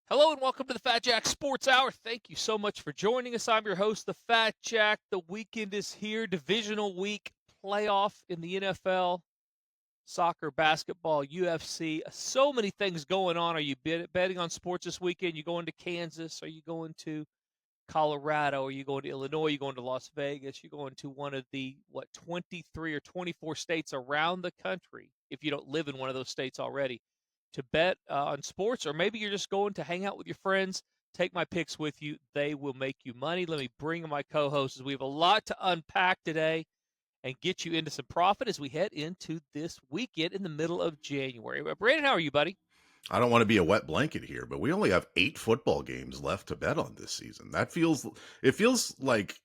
Hello and welcome to the Fat Jack Sports Hour. Thank you so much for joining us. I'm your host, the Fat Jack. The weekend is here. Divisional week playoff in the NFL, soccer, basketball, UFC. So many things going on. Are you betting on sports this weekend? You going to Kansas? Are you going to Colorado? Are you going to Illinois? Are you going to Las Vegas? You're going to one of the 23 or 24 states around the country if you don't live in one of those states already to bet on sports, or maybe you're just going to hang out with your friends. Take my picks with you. They will make you money. Let me bring in my co-hosts. We have a lot to unpack today and get you into some profit as we head into this weekend in the middle of January. Brandon, how are you, buddy? I don't want to be a wet blanket here, but we only have 8 football games left to bet on this season. It feels like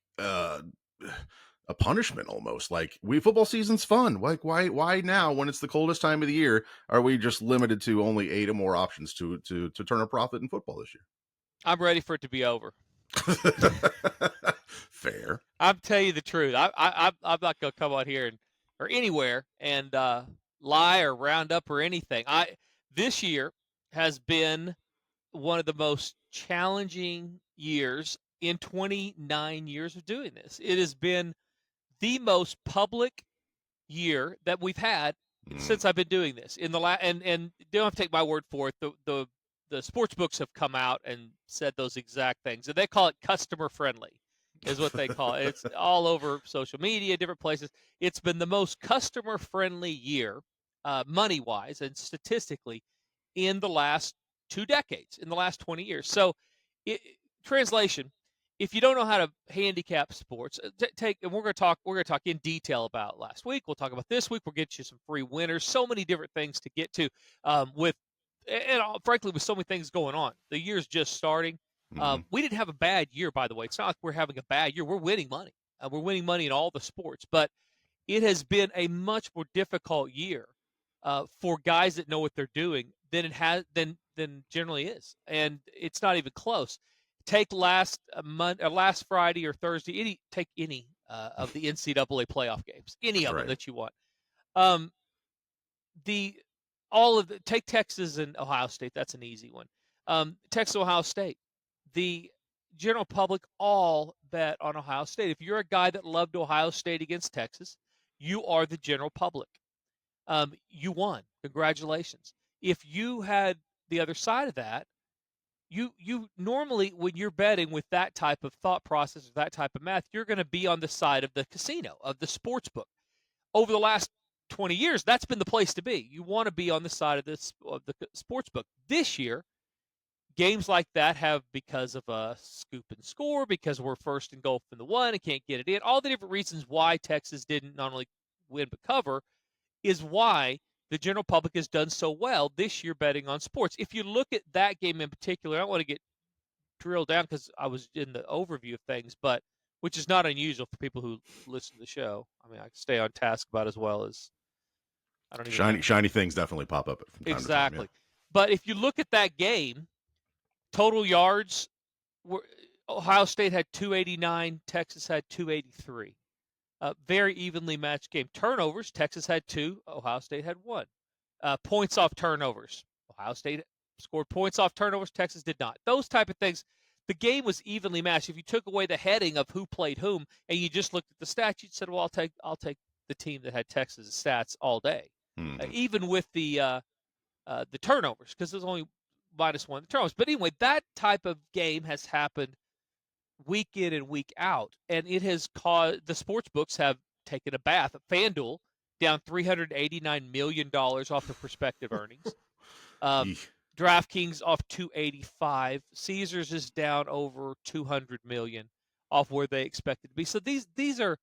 a punishment almost. Like football season's fun. Like why now when it's the coldest time of the year are we just limited to only 8 or more options to turn a profit in football this I'm ready for it to be over. year? Fair. I'm telling you the truth. I'm not going to come on here or anywhere and lie or round up or anything. This year has been one of the most challenging years in 29 years of doing this. It has been the most public year that we've had Mm. since I've been doing this. In the and don't have to take my word for it. The sports books have come out and said those exact things, and they call it customer friendly, is what they call it. It's all over social media, different places. It's been the most customer friendly year, money wise and statistically, in the last 2 decades, in the last 20 years. So, it, translation: if you don't know how to handicap sports, take and we're going to talk. We're going to talk in detail about last week. We'll talk about this week. We'll get you some free winners. So many different things to get to. With and frankly, with so many things going on, the year's just starting. Hmm. We didn't have a bad year, by the way. It's not like we're having a bad year. We're winning money. We're winning money in all the sports, but it has been a much more difficult year for guys that know what they're doing than it has than generally is, and it's not even close. Take last Friday or Thursday. Take any of the NCAA playoff games, any of them Right. that you want. Um, the all of the take Texas and Ohio State. That's an easy one. Texas, Ohio State. The general public all bet on Ohio State. If you're a guy that loved Ohio State against Texas, you are the general public. You won. Congratulations. If you had the other side of that, you normally when you're betting with that type of thought process or that type of math, you're going to be on the side of the casino, of the sports book. Over the last 20 years, that's been the place to be. You want to be on the side of the sports book. This year, games like that have, because of a scoop and score, because we're first and goal from the one and can't get it in, all the different reasons why Texas didn't not only win but cover is why the general public has done so well this year betting on sports. If you look at that game in particular, I don't want to get drilled down because I was in the overview of things, but which is not unusual for people who listen to the show. I mean, I stay on task about as well as I don't even know. Shiny things definitely pop up from time to time, yeah. Exactly. But if you look at that game, total yards, were, Ohio State had 289, Texas had 283. Very evenly matched game. Turnovers, Texas had 2, Ohio State had 1. Points off turnovers, Ohio State scored points off turnovers, Texas did not. Those type of things. The game was evenly matched. If you took away the heading of who played whom and you just looked at the stats, you said, "Well, I'll take the team that had Texas stats all day," Hmm. even with the turnovers, because there's only -1 the turnovers. But anyway, that type of game has happened week in and week out, and it has caused the sports books have taken a bath. FanDuel down $389 million off their prospective earnings. Um, Eek. DraftKings off 285. Caesars is down over 200 million off where they expected to be. So these are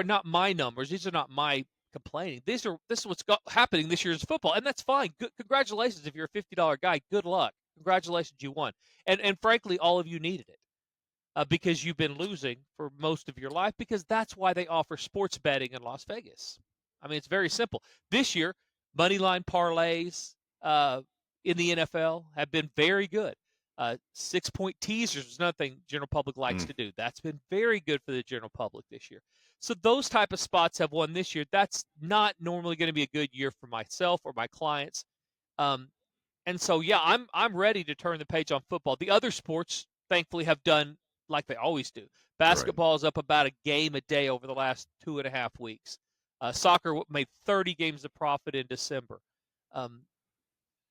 not my numbers. These are not my complaining. This is what's happening this year's football, and that's fine. Good, congratulations if you're a $50 guy. Good luck. Congratulations, you won. And frankly, all of you needed it because you've been losing for most of your life, because that's why they offer sports betting in Las Vegas. I mean, it's very simple. This year, money line parlays in the NFL have been very good. 6-point teasers is another thing general public likes Mm. to do. That's been very good for the general public this year. So those type of spots have won this year. That's not normally going to be a good year for myself or my clients. Um, And so, yeah, I'm ready to turn the page on football. The other sports, thankfully, have done like they always do. Right. Basketball is up about a game a day over the last 2.5 weeks. Soccer made 30 games of profit in December. Um,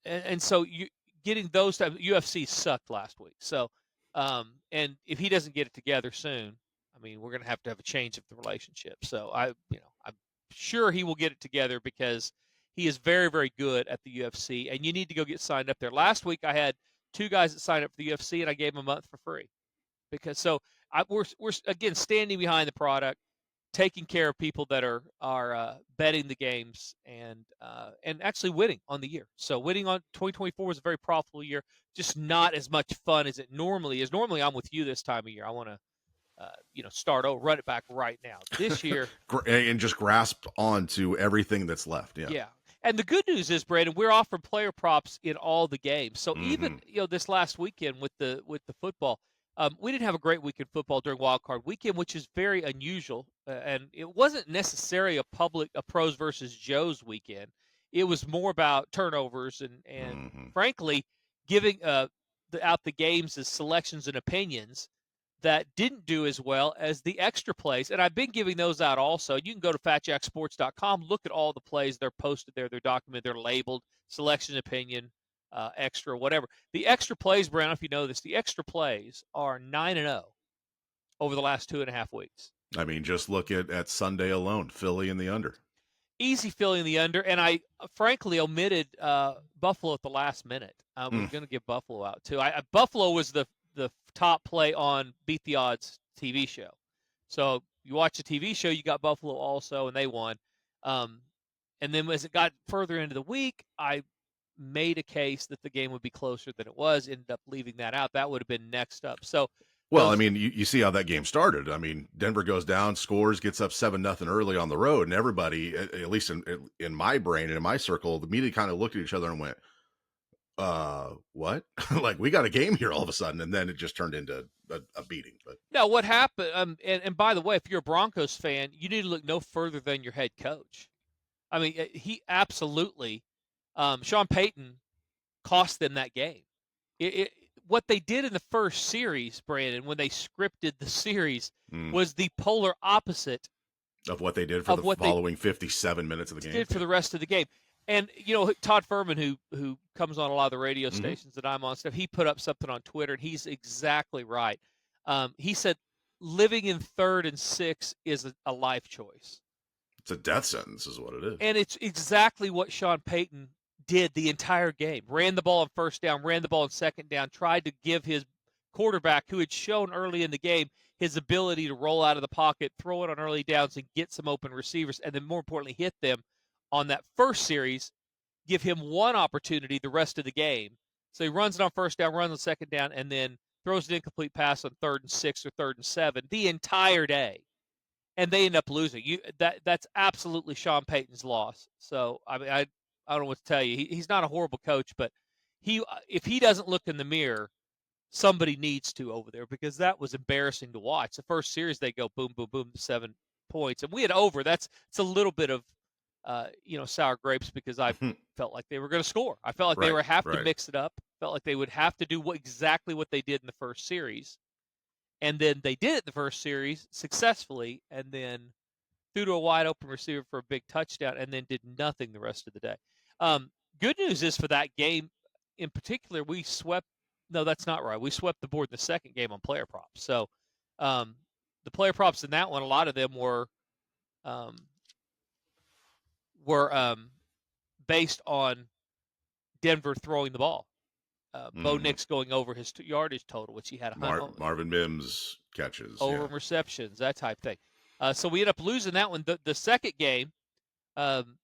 and so you getting those type UFC sucked last week. So, and if he doesn't get it together soon, I mean, we're going to have a change of the relationship. So I'm sure he will get it together because he is very, very good at the UFC, and you need to go get signed up there. Last week I had two guys that signed up for the UFC, and I gave them a month for free because we're again standing behind the product, taking care of people that are betting the games and actually winning on the year. So winning on 2024 was a very profitable year, just not as much fun as it normally is. Normally, I'm with you this time of year. I want to start over, run it back right now. This year, And just grasp onto everything that's left. Yeah. yeah. And the good news is, Brandon, we're offering player props in all the games. So even Hmm. this last weekend with the football, we didn't have a great weekend football during Wild Card Weekend, which is very unusual. And it wasn't necessarily a pros versus Joes weekend. It was more about turnovers and Hmm. frankly giving out the games as selections and opinions that didn't do as well as the extra plays. And I've been giving those out also. You can go to fatjacksports.com, look at all the plays. They're posted there, they're documented, they're labeled selection, opinion, extra, whatever. The extra plays, Brown, if you know this, the extra plays are 9-0 over the last 2.5 weeks. I mean, just look at Sunday alone, Philly in the under. Easy filling the under, and I frankly omitted Buffalo at the last minute. I was Mm. going to give Buffalo out too. Buffalo was the top play on Beat the Odds TV show. So you watch the TV show, you got Buffalo also, and they won. Um, and then as it got further into the week, I made a case that the game would be closer than it was. Ended up leaving that out. That would have been next up. So Well, I those mean, you see how that game started. I mean, Denver goes down, scores, gets up 7-0 early on the road, and everybody, at least in my brain and in my circle, immediately kind of looked at each other and went, what? Like, we got a game here all of a sudden, and then it just turned into a beating. But Now, what happened? And by the way, if you're a Broncos fan, you need to look no further than your head coach. I mean, he absolutely, Sean Payton cost them that game. What they did in the first series, Brandon, when they scripted the series, mm, was the polar opposite of what they did for of the what they following 57 minutes of the game. did for the rest of the game. And Todd Furman, who comes on a lot of the radio Hmm. stations that I'm on, stuff, he put up something on Twitter, and he's exactly right. He said living in third and six is a life choice. It's a death sentence, is what it is. And it's exactly what Sean Payton did the entire game. Ran the ball on first down, ran the ball on second down, tried to give his quarterback, who had shown early in the game his ability to roll out of the pocket, throw it on early downs, and get some open receivers, and then more importantly, hit them on that first series, give him one opportunity the rest of the game. So he runs it on first down, runs on second down, and then throws an incomplete pass on 3rd and 6 or 3rd and 7 the entire day, and they end up losing. That's absolutely Sean Payton's loss. So I mean, I don't know what to tell you. He's not a horrible coach, but if he doesn't look in the mirror, somebody needs to over there, because that was embarrassing to watch. The first series they go boom, boom, boom, 7 points, and we had over. It's a little bit of sour grapes, because I felt like they were going to score. I felt like they Right, were have to right. mix it up. Felt like they would have to do exactly what they did in the first series, and then they did it the first series successfully, and then threw to a wide open receiver for a big touchdown, and then did nothing the rest of the day. Good news is for that game in particular, we swept. No, that's not right. We swept the board in the second game on player props. So um, the player props in that one, a lot of them um, were based on Denver throwing the ball. Bo Hmm. Nix going over his yardage total, which he had Marvin Mims catches. over Yeah. receptions, that type thing. So we ended up losing that one. The second game, um,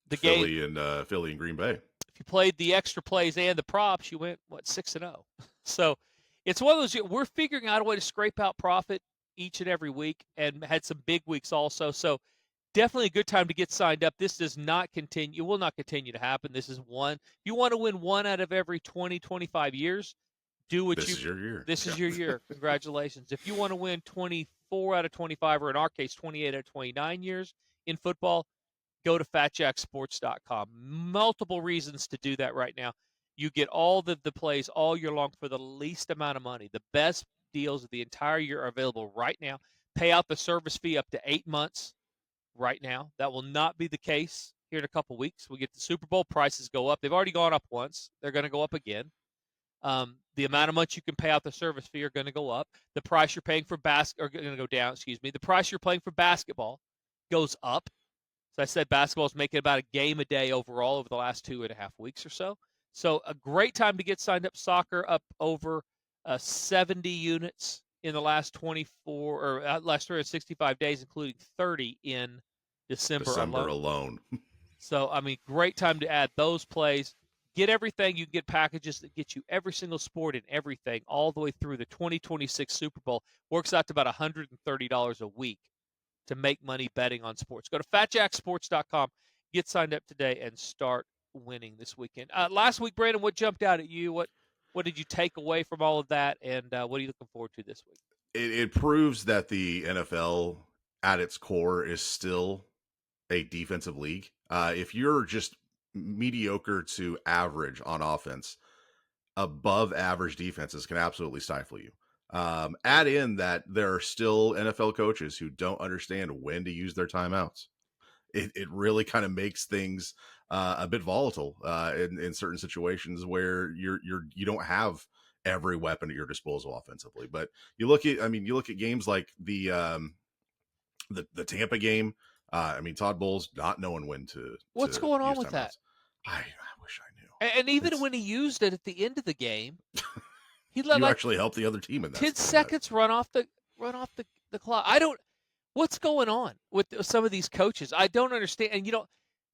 the game, Philly and Green Bay. if you played the extra plays and the props, you went 6-0. So it's one of those. We're figuring out a way to scrape out profit each and every week, and had some big weeks also. So definitely a good time to get signed up. This does not continue. It will not continue to happen. This is one. If you want to win one out of every 20, 25 years, do what This you. is your year. This is your Yeah. year. Congratulations. If you want to win 24 out of 25, or in our case, 28 out of 29 years in football, go to fatjacksports.com. Multiple reasons to do that right now. You get all the plays all year long for the least amount of money. The best deals of the entire year are available right now. Pay out the service fee up to 8 months right now. That will not be the case here in a couple weeks. We get the Super Bowl, prices go up. They've already gone up once. They're going to go up again. The amount of money you can pay out the service fee are going to go up. The price you're paying for are going to go down. Excuse me. The price you're paying for basketball goes up. So I said basketball is making about a game a day overall over the last 2.5 weeks or so. So a great time to get signed up. Soccer up over 70 units in the last 24 or last 365 days, including 30 in December December alone. alone. So, I mean, great time to add those plays. Get everything. You can get packages that get you every single sport and everything all the way through the 2026 Super Bowl. Works out to about $130 a week to make money betting on sports. Go to fatjacksports.com, get signed up today, and start winning this weekend. Last week, Brandon, what jumped out at you? What did you take away from all of that, and what are you looking forward to this week? It proves that the NFL at its core is still a defensive league. If you're just mediocre to average on offense, above average defenses can absolutely stifle you. Add in that there are still NFL coaches who don't understand when to use their timeouts. It really kind of makes things a bit volatile in certain situations where you don't have every weapon at your disposal offensively. But you look at games like the Tampa game. Todd Bowles not knowing when What's to going on use with that? timeouts. I wish I knew. And even It's when he used it at the end of the game, he let you like actually help the other team in 10 that. seconds run off the clock. I don't what's going on with some of these coaches. I don't understand. And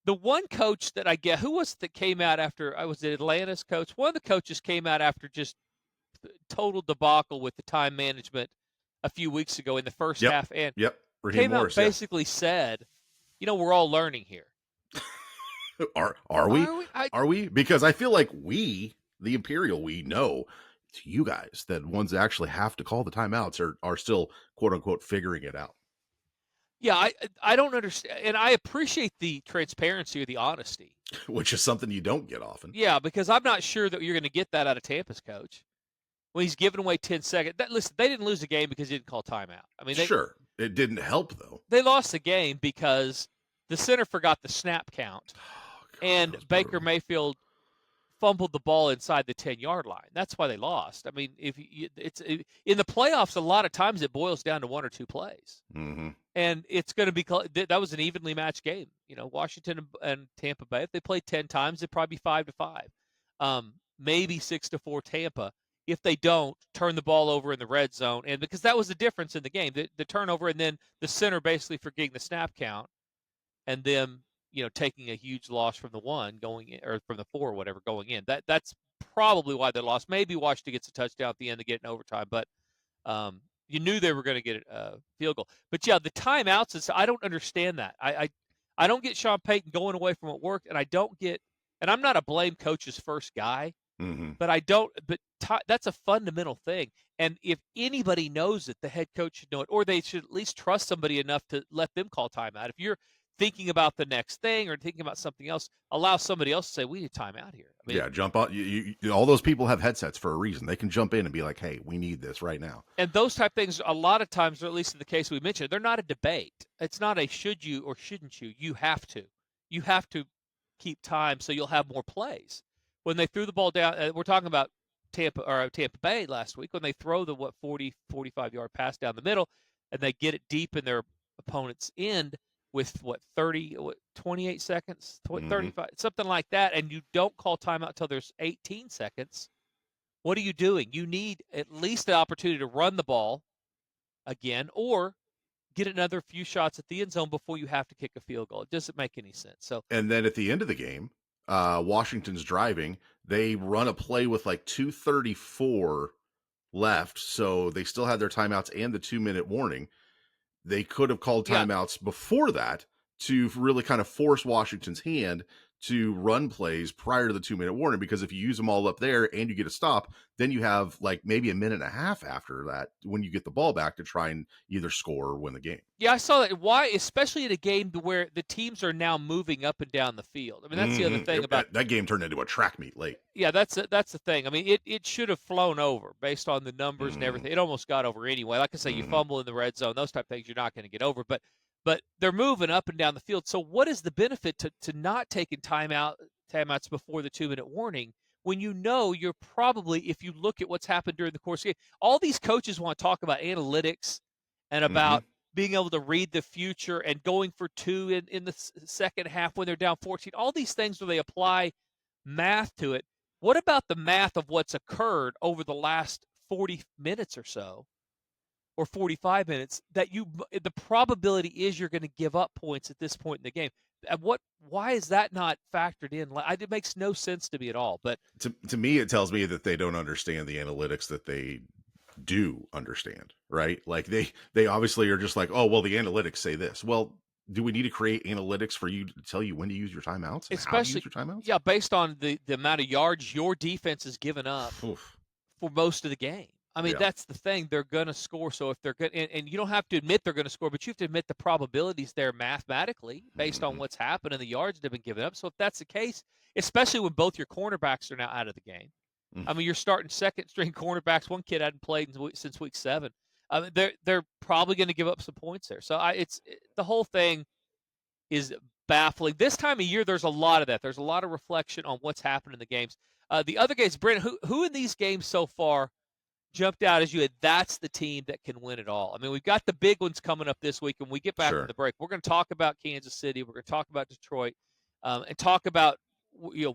the one coach that I get, who was it that came out after I was at Atlanta's coach? One of the coaches came out after just total debacle with the time management a few weeks ago in the first Yep, half and yep. Raheem came out and Morris, yeah. basically said, we're all learning here. Are we? Are we? Are we? Because I feel like we, the Imperial, we know it's you guys that ones that actually have to call the timeouts are still quote unquote figuring it out. Yeah, I don't understand, and I appreciate the transparency or the honesty. Which is something you don't get often. Yeah, because I'm not sure that you're going to get that out of Tampa's coach when he's giving away 10 seconds. Listen, they didn't lose the game because he didn't call timeout. I mean, Sure, it didn't help though. they lost the game because the center forgot the snap count, Oh god, that and was Baker brutal. Mayfield fumbled the ball inside the 10-yard line. That's why they lost. I mean, in the playoffs, a lot of times it boils down to one or two plays. Mm-hmm. And it's going to be that was an evenly matched game. Washington and Tampa Bay, if they played 10 times, it'd probably be 5-5, maybe 6-4 Tampa. If they don't turn the ball over in the red zone, and because that was the difference in the game, the turnover, and then the center basically forgetting the snap count, and them taking a huge loss from the one going in, or from the four or whatever going in. That's probably why they lost. Maybe Washington gets a touchdown at the end to get in overtime, but you knew they were going to get a field goal. But yeah, the timeouts I don't understand that. I don't get Sean Payton going away from what worked, and I don't get. And I'm not a blame coach's first guy, Mm-hmm. but I don't. But that's a fundamental thing. And if anybody knows it, the head coach should know it, or they should at least trust somebody enough to let them call timeout. If you're thinking about the next thing or thinking about something else, allow somebody else to say, "We need timeout here." I mean, Yeah, jump on. All those people have headsets for a reason. They can jump in and be like, "Hey, we need this right now." and those type things, a lot of times, or at least in the case we mentioned, they're not a debate. It's not a should you or shouldn't you. You have to. You have to keep time so you'll have more plays. When they threw the ball down, we're talking about Tampa Bay last week when they throw the 45 yard pass down the middle and they get it deep in their opponent's end with 28 seconds, Mm-hmm. 35, something like that, and you don't call timeout until there's 18 seconds. What are you doing? You need at least the opportunity to run the ball again or get another few shots at the end zone before you have to kick a field goal. It doesn't make any sense. So, And then at the end of the game, Washington's driving. They run a play with like 2:34 left, so they still had their timeouts and the 2-minute warning. They could have called yeah, timeouts before that to really kind of force Washington's hand to run plays prior to the 2-minute warning, because if you use them all up there and you get a stop, then you have like maybe a minute and a half after that when you get the ball back to try and either score or win the game. Yeah, I saw that. Why, especially in a game where the teams are now moving up and down the field. I mean, that's the other thing about That game turned into a track meet late. yeah, that's the thing. I mean, it should have flown over based on the numbers and Mm-hmm. everything. It almost got over anyway. Like I say, you Mm-hmm. fumble in the red zone, those type of things, you're not going to get over. But they're moving up and down the field. So what is the benefit to not taking timeouts before the 2-minute warning when you know you're probably, if you look at what's happened during the course of the game, all these coaches want to talk about analytics and Mm-hmm. about being able to read the future and going for two in the second half when they're down 14. All these things where they apply math to it. What about the math of what's occurred over the last 40 minutes or so, or 45 minutes, that the probability is you're going to give up points at this point in the game? Why is that not factored in? It makes no sense to me at all. But To me, it tells me that they don't understand the analytics that they do understand, right? Like they obviously are just like, oh well, the analytics say this. Well, do we need to create analytics for you to tell you when to use your timeouts and how to use especially, your timeouts? yeah, based on the amount of yards your defense has given up Oof. for most of the game. I mean, Yeah. that's the thing. They're going to score. So if they're good, and you don't have to admit they're going to score, but you have to admit the probabilities there mathematically based on Mm-hmm. what's happened and the yards that have been given up. So if that's the case, especially when both your cornerbacks are now out of the game, I mean, you're starting second string cornerbacks. One kid hadn't played since week 7. They're probably going to give up some points there. So the whole thing is baffling. This time of year, there's a lot of that. There's a lot of reflection on what's happened in the games. The other games, Brent, who in these games so far jumped out as you had, that's the team that can win it all? I mean, we've got the big ones coming up this week, and we get back from Sure. the break. We're going to talk about Kansas City. We're going to talk about Detroit, and talk about,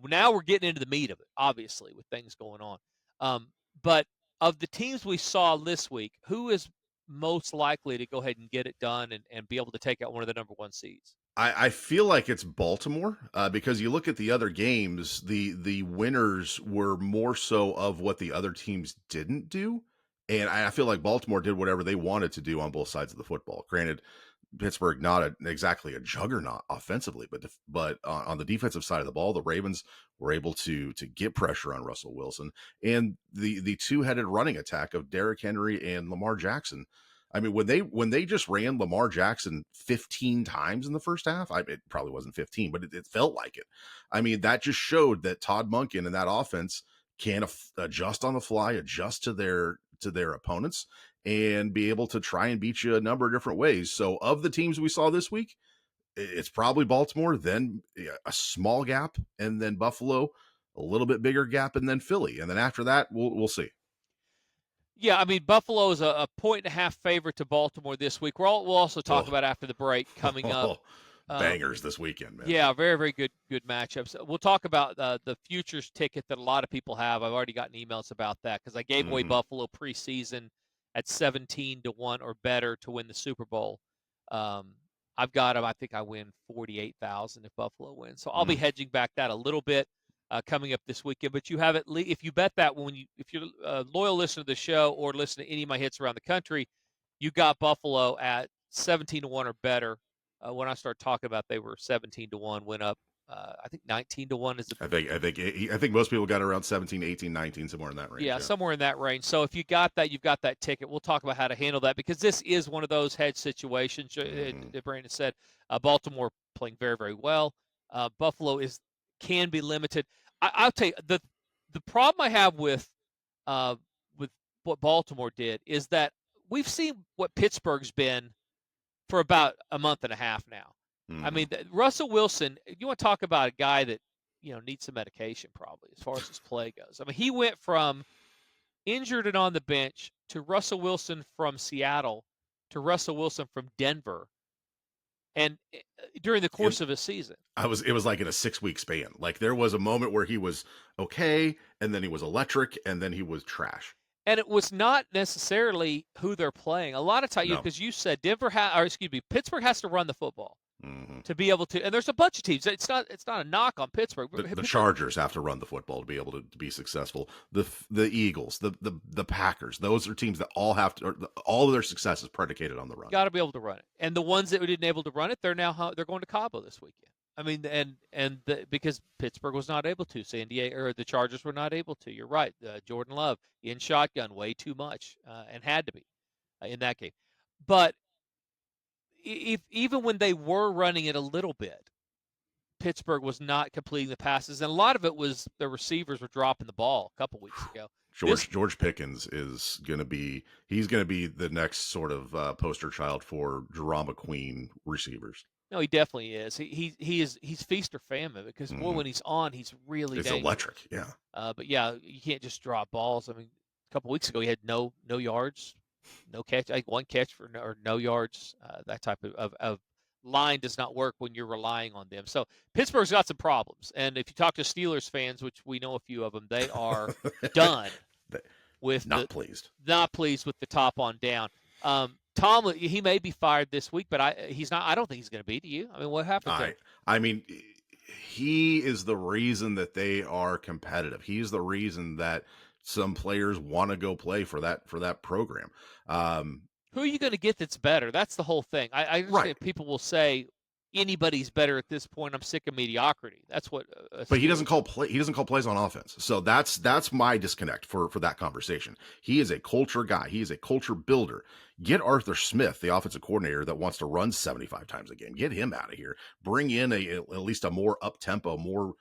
now we're getting into the meat of it, obviously, with things going on. But of the teams we saw this week, who is most likely to go ahead and get it done and be able to take out one of the number 1 seeds? I feel like it's Baltimore, because you look at the other games, the winners were more so of what the other teams didn't do, and I feel like Baltimore did whatever they wanted to do on both sides of the football. Granted, Pittsburgh not exactly a juggernaut offensively, but on the defensive side of the ball, the Ravens were able to get pressure on Russell Wilson, and the two-headed running attack of Derrick Henry and Lamar Jackson. I mean, when they just ran Lamar Jackson 15 times in the first half, it probably wasn't 15, but it felt like it. I mean, that just showed that Todd Monken and that offense can adjust on the fly, adjust to their opponents, and be able to try and beat you a number of different ways. So, of the teams we saw this week, it's probably Baltimore, then a small gap, and then Buffalo, a little bit bigger gap, and then Philly, and then after that, we'll see. Yeah, I mean, Buffalo is a 1.5 favorite to Baltimore this week. We'll also talk Oh, about after the break coming up. bangers this weekend, man. Yeah, very, very good matchups. We'll talk about the futures ticket that a lot of people have. I've already gotten emails about that because I gave away Mm-hmm. Buffalo preseason at 17-1 or better to win the Super Bowl. Um, I've got them. I think I win 48,000 if Buffalo wins. So I'll be Mm. hedging back that a little bit coming up this weekend. But you have if you bet that if you're a loyal listener to the show or listen to any of my hits around the country, you got Buffalo at 17-1 or better. When I start talking about they were 17-1, went up. I think 19-1 is the I think most people got around 17, 18, 19, somewhere in that range. yeah, Yeah. somewhere in that range. So if you got that, you've got that ticket. We'll talk about how to handle that because this is one of those hedge situations. Mm-hmm. Brandon said Baltimore playing very, very well. Buffalo can be limited. I'll tell you the problem I have uh, with what Baltimore did is that we've seen what Pittsburgh's been for about a month and a half now. I Mm-hmm. mean, Russell Wilson, you want to talk about a guy that, needs some medication probably as far as his play goes. I mean, he went from injured and on the bench to Russell Wilson from Seattle to Russell Wilson from Denver and during the It, course of a season. it was like in a 6 week span. Like there was a moment where he was okay, and then he was electric, and then he was trash. And it was not necessarily who they're playing. A lot of times, No. because you said Pittsburgh has to run the football Mm-hmm. to be able to. And there's a bunch of teams. It's not a knock on Pittsburgh. The Chargers have to run the football to be able to be successful. The Eagles, the Packers, those are teams that all have to. All of their success is predicated on the run. Got to be able to run it. And the ones that didn't able to run it, they're going to Cabo this weekend. I mean, because Pittsburgh was not able to, San Diego or the Chargers were not able to. You're right. Jordan Love in shotgun way too much and had to be in that game. But if even when they were running it a little bit, Pittsburgh was not completing the passes, and a lot of it was the receivers were dropping the ball a couple weeks ago. George Pickens is going to be the next sort of poster child for drama queen receivers. No, he definitely is. He's feast or famine because boy, when he's on, he's really It's dangerous. electric, yeah. But yeah, you can't just drop balls. I mean, a couple weeks ago he had no yards, no catch. I think one catch for no yards. That type of line does not work when you're relying on them. So Pittsburgh's got some problems, and if you talk to Steelers fans, which we know a few of them, they are done with not pleased with the top on down. Tomlin, he may be fired this week, but he's not. I don't think he's going to be. Do you? I mean, what happened? I mean, he is the reason that they are competitive. He's the reason that some players want to go play for that program. Who are you going to get that's better? That's the whole thing. I understand people will say anybody's better at this point. I'm sick of mediocrity. That's what. But he doesn't call plays on offense. So that's my disconnect for that conversation. He is a culture guy. He is a culture builder. Get Arthur Smith, the offensive coordinator that wants to run 75 times a game. Get him out of here. Bring in at least a more up tempo, more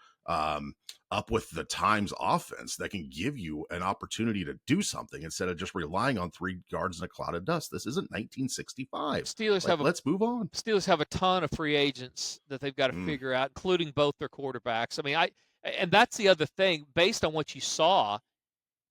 up with the times offense that can give you an opportunity to do something instead of just relying on 3 yards in a cloud of dust. This isn't 1965. Let's move on. Steelers have a ton of free agents that they've got to figure out, including both their quarterbacks. I mean, and that's the other thing. Based on what you saw,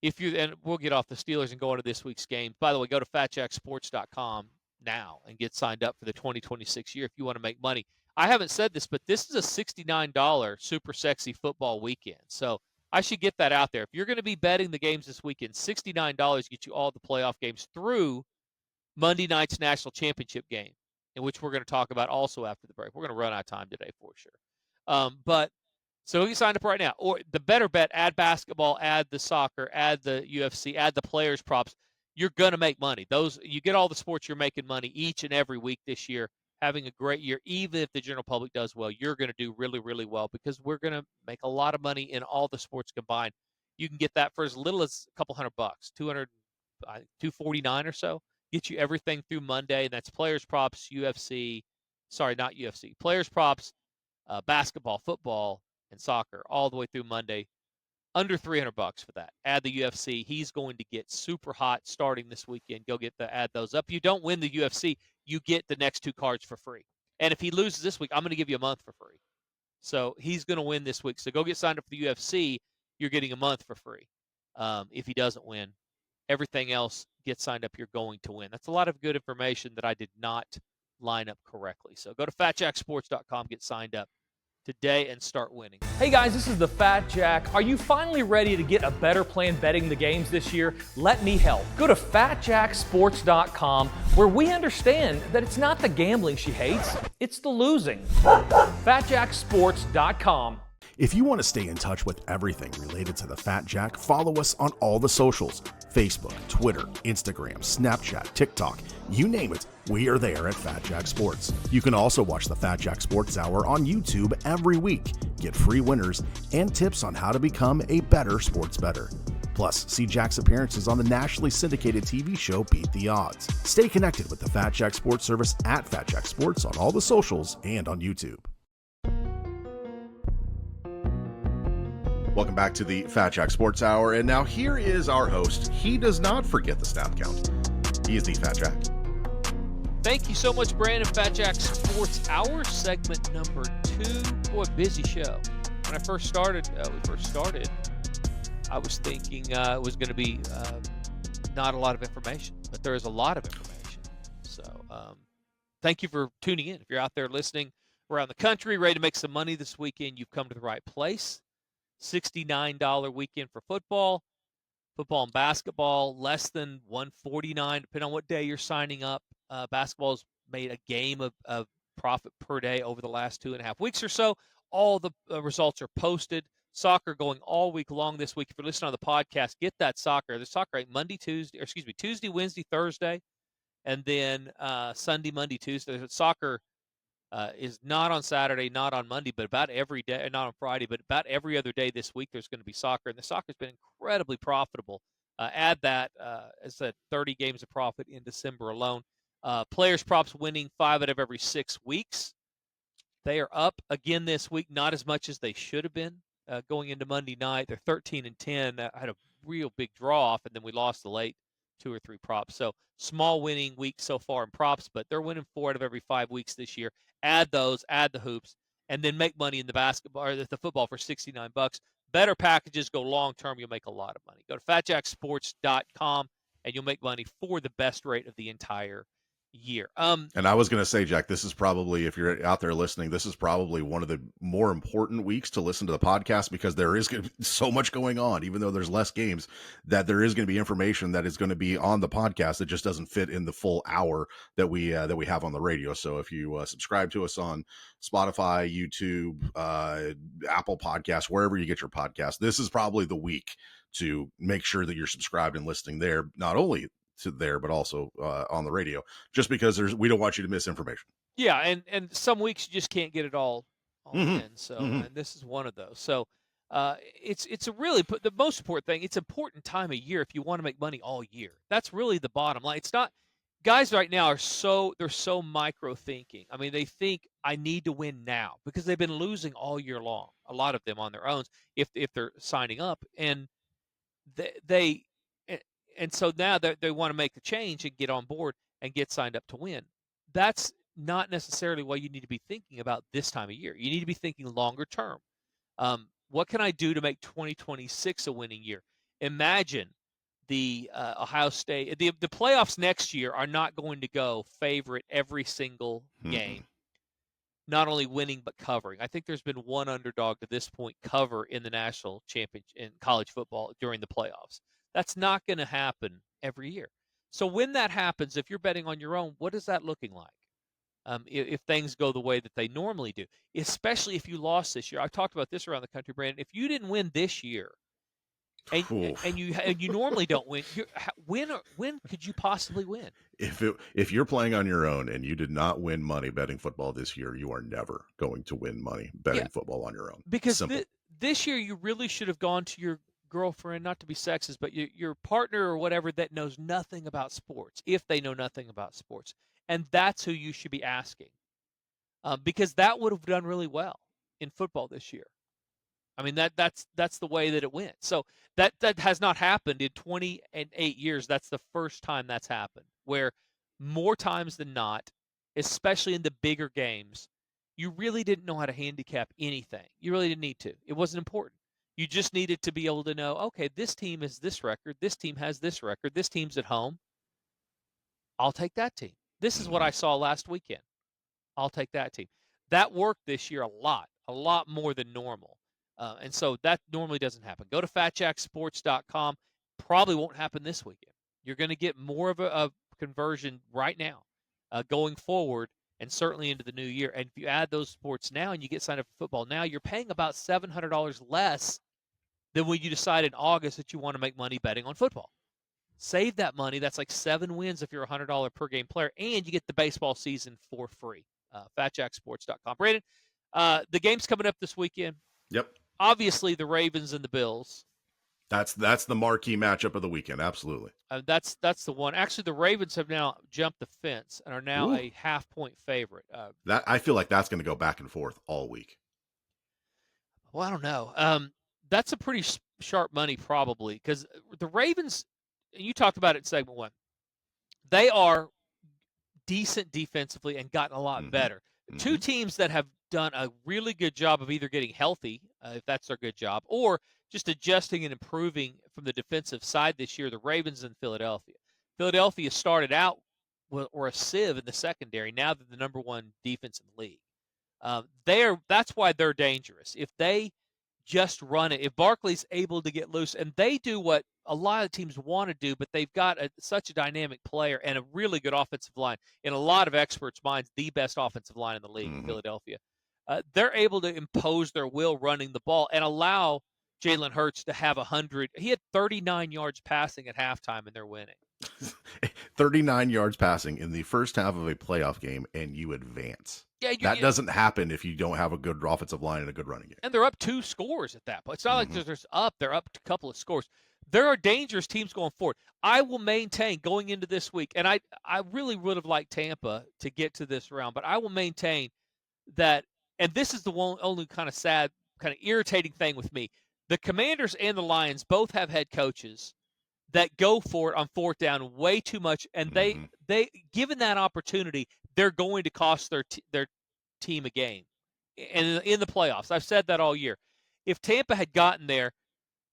and we'll get off the Steelers and go into this week's game. By the way, go to fatjacksports.com now and get signed up for the 2026 year if you want to make money. I haven't said this, but this is a $69 super sexy football weekend. So I should get that out there. If you're going to be betting the games this weekend, $69 gets you all the playoff games through Monday night's national championship game, in which we're going to talk about also after the break. We're going to run out of time today for sure. But so you sign up right now. Or the better bet, add basketball, add the soccer, add the UFC, add the players props. You're going to make money. You get all the sports, you're making money each and every week this year, having a great year. Even if the general public does well, you're going to do really, really well because we're going to make a lot of money in all the sports combined. You can get that for as little as a couple $100, $249 or so. Get you everything through Monday, and that's players props, not UFC, players props, basketball, football, and soccer all the way through Monday. Under $300 for that. Add the UFC. He's going to get super hot starting this weekend. Go add those up. You don't win the UFC, you get the next 2 cards for free. And if he loses this week, I'm going to give you a month for free. So he's going to win this week. So go get signed up for the UFC. You're getting a month for free. If he doesn't win, everything else, get signed up. You're going to win. That's a lot of good information that I did not line up correctly. So go to fatjacksports.com, get signed up today and start winning. Hey guys, this is the Fat Jack. Are you finally ready to get a better plan betting the games this year? Let me help. Go to fatjacksports.com where we understand that it's not the gambling she hates, it's the losing. fatjacksports.com. If you want to stay in touch with everything related to the Fat Jack, follow us on all the socials: Facebook, Twitter, Instagram, Snapchat, TikTok, you name it, we are there at Fat Jack Sports. You can also watch the Fat Jack Sports Hour on YouTube every week. Get free winners and tips on how to become a better sports bettor. Plus, see Jack's appearances on the nationally syndicated TV show Beat the Odds. Stay connected with the Fat Jack Sports Service at Fat Jack Sports on all the socials and on YouTube. Welcome back to the Fat Jack Sports Hour, and now here is our host. He does not forget the snap count. He is the Fat Jack. Thank you so much, Brandon. Fat Jack Sports Hour, segment number 2. Boy, busy show. When I first started, I was thinking it was going to be not a lot of information, but there is a lot of information. So thank you for tuning in. If you're out there listening around the country, ready to make some money this weekend, you've come to the right place. $69 weekend for football and basketball, less than $149, depending on what day you're signing up. Basketball's made a game of profit per day over the last 2.5 weeks or so. All the results are posted. Soccer going all week long this week. If you're listening on the podcast, get that soccer. There's soccer right Tuesday, Wednesday, Thursday, and then Sunday, Monday, Tuesday. There's soccer is not on Saturday, not on Monday, but about every day, not on Friday, but about every other day this week there's going to be soccer, and the soccer's been incredibly profitable. Add that, as I said, 30 games of profit in December alone. Players props winning 5 out of every 6 weeks. They are up again this week, not as much as they should have been going into Monday night. They're 13-10. That had a real big draw off, and then we lost the late 2 or 3 props. So small winning week so far in props, but they're winning 4 out of every 5 weeks this year. Add those, add the hoops, and then make money in the basketball or the football for $69. Better packages go long term. You'll make a lot of money. Go to fatjacksports.com and you'll make money for the best rate of the entire year. And I was going to say, Jack, this is probably, if you're out there listening, this is probably one of the more important weeks to listen to the podcast, because there is going to be so much going on, even though there's less games, that there is going to be information that is going to be on the podcast that just doesn't fit in the full hour that we have on the radio. So if you subscribe to us on Spotify, YouTube, Apple Podcasts, wherever you get your podcast, this is probably the week to make sure that you're subscribed and listening there, not only to there, but also on the radio, just because we don't want you to miss information. Yeah, and some weeks you just can't get it all Mm-hmm. in. So, and this is one of those. So, it's a really the most important thing. It's an important time of year if you want to make money all year. That's really the bottom line. It's not. Guys right now they're so micro thinking. I mean, they think I need to win now because they've been losing all year long. A lot of them on their own if they're signing up, and they and so now they want to make the change and get on board and get signed up to win. That's not necessarily what you need to be thinking about this time of year. You need to be thinking longer term. What can I do to make 2026 a winning year? Imagine the Ohio State, the playoffs next year are not going to go favorite every single game. Not only winning but covering. I think there's been one underdog to this point cover in the national championship in college football during the playoffs. That's not going to happen every year. So when that happens, if you're betting on your own, what is that looking like? If things go the way that they normally do, especially if you lost this year. I've talked about this around the country, Brandon. If you didn't win this year, and you normally don't win, when could you possibly win? If you're playing on your own and you did not win money betting football this year, you are never going to win money betting football on your own. Because this year you really should have gone to your girlfriend, not to be sexist, but your partner or whatever that knows nothing about sports, if they know nothing about sports, and that's who you should be asking, because that would have done really well in football this year. I mean, that's the way that it went. So that has not happened in 28 years. That's the first time that's happened, where more times than not, especially in the bigger games, you really didn't know how to handicap anything. You really didn't need to. It wasn't important. You just needed to be able to know, okay, this team is this record. This team has this record. This team's at home. I'll take that team. This is what I saw last weekend. I'll take that team. That worked this year a lot more than normal. And so that normally doesn't happen. Go to fatjacksports.com. Probably won't happen this weekend. You're going to get more of a conversion right now going forward and certainly into the new year. And if you add those sports now and you get signed up for football now, you're paying about $700 less than when you decide in August that you want to make money betting on football. Save that money. That's like 7 wins if you're a $100 per game player, and you get the baseball season for free. Fatjacksports.com. Brandon, the game's coming up this weekend. Yep. Obviously, the Ravens and the Bills. That's the marquee matchup of the weekend. Absolutely. That's the one. Actually, the Ravens have now jumped the fence and are now a half-point favorite. That I feel like that's going to go back and forth all week. Well, I don't know. That's a pretty sharp money probably, because the Ravens, and you talked about it in segment 1, they are decent defensively and gotten a lot better. Two teams that have done a really good job of either getting healthy, if that's their good job, or just adjusting and improving from the defensive side this year, the Ravens and Philadelphia. Philadelphia started out were a sieve in the secondary. Now they're the number 1 defense in the league. That's why they're dangerous. If they just run it, if Barkley's able to get loose, and they do what a lot of teams want to do, but they've got such a dynamic player and a really good offensive line. In a lot of experts' minds, the best offensive line in the league, Philadelphia. They're able to impose their will running the ball and allow Jalen Hurts to have 100. He had 39 yards passing at halftime, and they're winning. 39 yards passing in the first half of a playoff game, and you advance. Yeah, That doesn't happen if you don't have a good offensive line and a good running game. and they're up 2 scores at that point. It's not like Mm-hmm. they're up a couple of scores. There are dangerous teams going forward. I will maintain going into this week, and I really would have liked Tampa to get to this round, but I will maintain that, and this is the only kind of sad, kind of irritating thing with me. The Commanders and the Lions both have head coaches that go for it on fourth down way too much, and Mm-hmm. they given that opportunity, they're going to cost their team a game, and in the playoffs. I've said that all year. If Tampa had gotten there,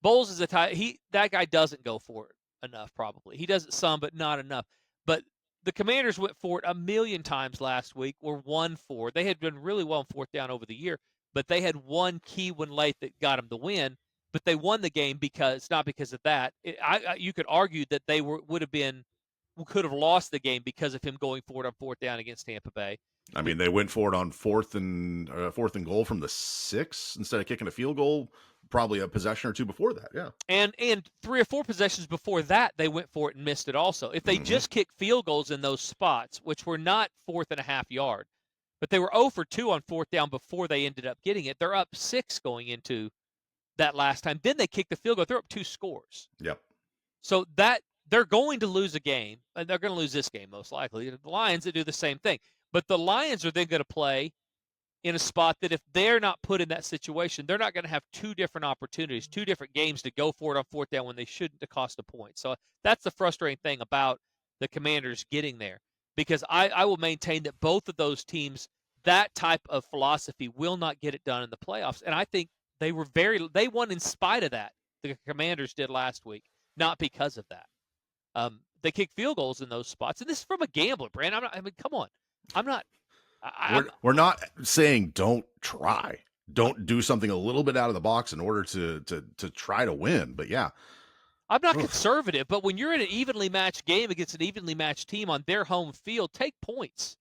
Bowles is a tie. That guy doesn't go for it enough. Probably he does it some, but not enough. But the Commanders went for it a million times last week. Were 1-4. They had been really well on fourth down over the year, but they had one key one late that got them the win. But they won the game because not because of that. You could argue that they could have lost the game because of him going for it on fourth down against Tampa Bay. I mean, they went for it on fourth and goal from the 6 instead of kicking a field goal. Probably a possession or two before that, yeah. And 3 or 4 possessions before that, they went for it and missed it also. If they just kicked field goals in those spots, which were not 4.5 yard, but they were 0 for 2 on fourth down before they ended up getting it. They're up 6 going into that last time. Then they kicked the field goal. They're up 2 scores. Yep. So that they're going to lose a game, and they're going to lose this game most likely. The Lions, they do the same thing. But the Lions are then going to play in a spot that if they're not put in that situation, they're not going to have 2 different opportunities, 2 different games to go for it on fourth down when they shouldn't to cost a point. So that's the frustrating thing about the Commanders getting there, because I will maintain that both of those teams, that type of philosophy will not get it done in the playoffs. And I think they won in spite of that. The Commanders did last week, not because of that. They kicked field goals in those spots, and this is from a gambler, Brand. Come on, I'm not. We're not saying don't try. Don't do something a little bit out of the box in order to try to win. But yeah, I'm not conservative, but when you're in an evenly matched game against an evenly matched team on their home field, take points